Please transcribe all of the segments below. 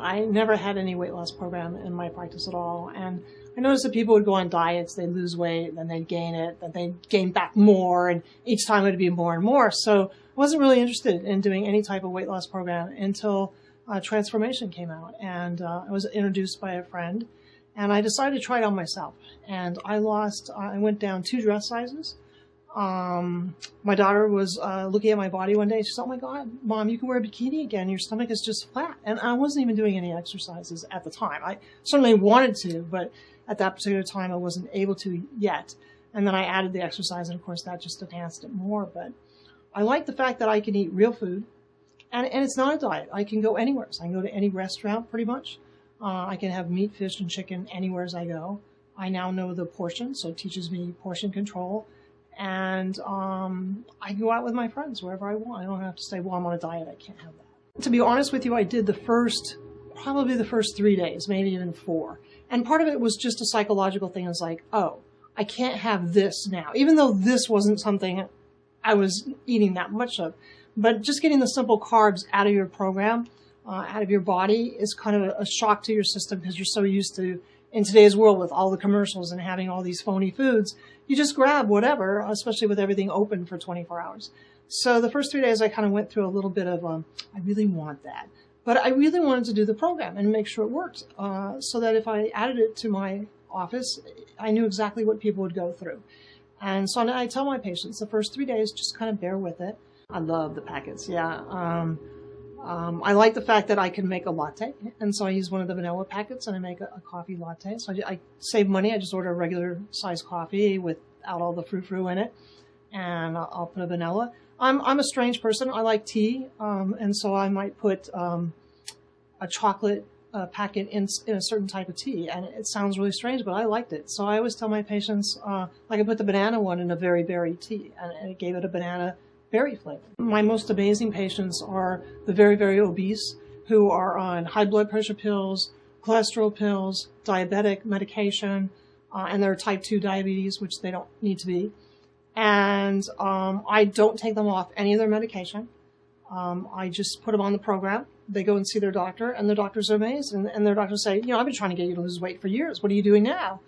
I never had any weight loss program in my practice at all. And I noticed that people would go on diets, they'd lose weight, then they'd gain it, then they'd gain back more, and each time it would be more and more. So I wasn't really interested in doing any type of weight loss program until Transformation came out. And I was introduced by a friend, and I decided to try it on myself. And I went down 2 dress sizes. My daughter was looking at my body one day. She said, "Oh my God, Mom, you can wear a bikini again. Your stomach is just flat." And I wasn't even doing any exercises at the time. I certainly wanted to, but at that particular time I wasn't able to yet. And then I added the exercise, and of course that just enhanced it more. But I like the fact that I can eat real food, and it's not a diet. I can go anywhere. So I can go to any restaurant pretty much. I can have meat, fish, and chicken anywhere as I go. I now know the portion, so it teaches me portion control. And I can go out with my friends wherever I want. I don't have to say, well, I'm on a diet, I can't have that. To be honest with you, I did probably the first 3 days, maybe even 4. And part of it was just a psychological thing. It's like, oh, I can't have this now, even though this wasn't something I was eating that much of. But just getting the simple carbs out of your program, out of your body, is kind of a shock to your system, because you're so used to, in today's world with all the commercials and having all these phony foods, you just grab whatever, especially with everything open for 24 hours. So the first 3 days I kind of went through a little bit of, I really want that. But I really wanted to do the program and make sure it worked, so that if I added it to my office, I knew exactly what people would go through. And so I tell my patients the first 3 days, just kind of bear with it. I love the packets, yeah. I like the fact that I can make a latte, and so I use one of the vanilla packets and I make a coffee latte. So I save money. I just order a regular size coffee without all the frou-frou in it, and I'll put a vanilla. I'm a strange person. I like tea, and so I might put a chocolate packet in a certain type of tea, and it sounds really strange, but I liked it. So I always tell my patients, like I put the banana one in a very berry tea, and it gave it a banana berry flavor. My most amazing patients are the very, very obese who are on high blood pressure pills, cholesterol pills, diabetic medication, and they're type 2 diabetes, which they don't need to be. And I don't take them off any of their medication. I just put them on the program. They go and see their doctor, and the doctors are amazed. And their doctors say, I've been trying to get you to lose weight for years. What are you doing now?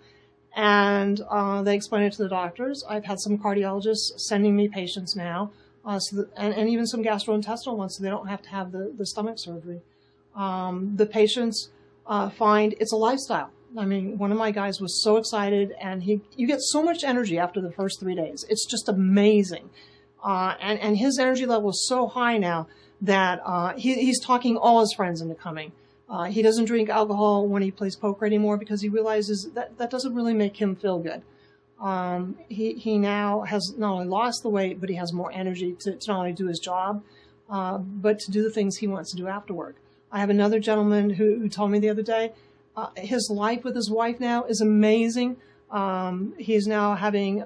And they explain it to the doctors. I've had some cardiologists sending me patients now, and even some gastrointestinal ones, so they don't have to have the stomach surgery. The patients find it's a lifestyle. I mean, one of my guys was so excited, and you get so much energy after the first 3 days. It's just amazing. And his energy level is so high now that he's talking all his friends into coming. He doesn't drink alcohol when he plays poker anymore, because he realizes that doesn't really make him feel good. He now has not only lost the weight, but he has more energy to not only do his job, but to do the things he wants to do afterward. I have another gentleman who told me the other day, his life with his wife now is amazing. He's now having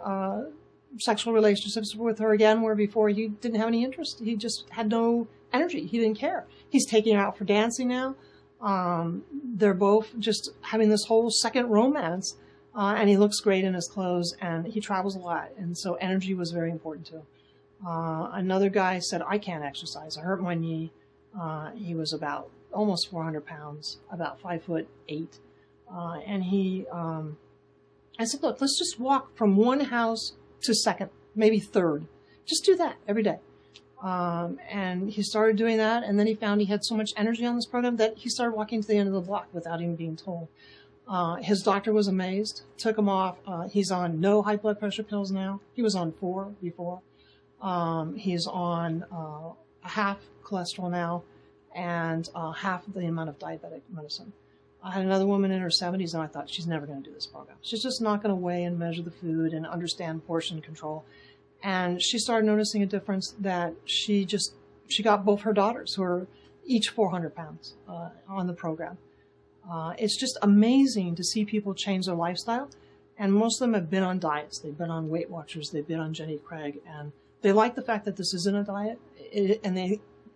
sexual relationships with her again, where before he didn't have any interest. He just had no energy. He didn't care. He's taking her out for dancing now. They're both just having this whole second romance. And he looks great in his clothes, and he travels a lot. And so energy was very important to him. Another guy said, I can't exercise. I hurt my knee. He was about almost 400 pounds, about 5'8". And I said, look, let's just walk from one house to second, maybe third. Just do that every day. And he started doing that, and then he found he had so much energy on this program that he started walking to the end of the block without even being told. His doctor was amazed, took him off. He's on no high blood pressure pills now. He was on 4 before. He's on half cholesterol now, and half the amount of diabetic medicine. I had another woman in her 70s, and I thought, she's never going to do this program. She's just not going to weigh and measure the food and understand portion control. And she started noticing a difference that she got both her daughters, who are each 400 pounds, on the program. It's just amazing to see people change their lifestyle. And most of them have been on diets. They've been on Weight Watchers. They've been on Jenny Craig. And they like the fact that this isn't a diet.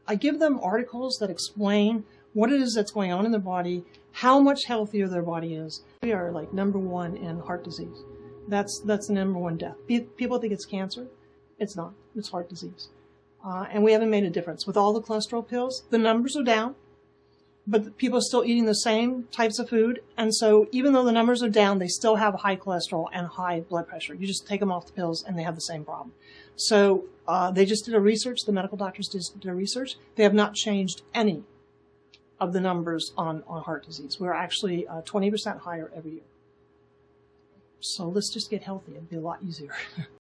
I give them articles that explain what it is that's going on in their body, how much healthier their body is. We are like #1 in heart disease. That's the #1 death. People think it's cancer. It's not. It's heart disease. And we haven't made a difference. With all the cholesterol pills, the numbers are down. but people are still eating the same types of food. And so even though the numbers are down, they still have high cholesterol and high blood pressure. You just take them off the pills and they have the same problem. So they just did a research. The medical doctors did a research. They have not changed any of the numbers on heart disease. We're actually 20% higher every year. So let's just get healthy. It'd be a lot easier.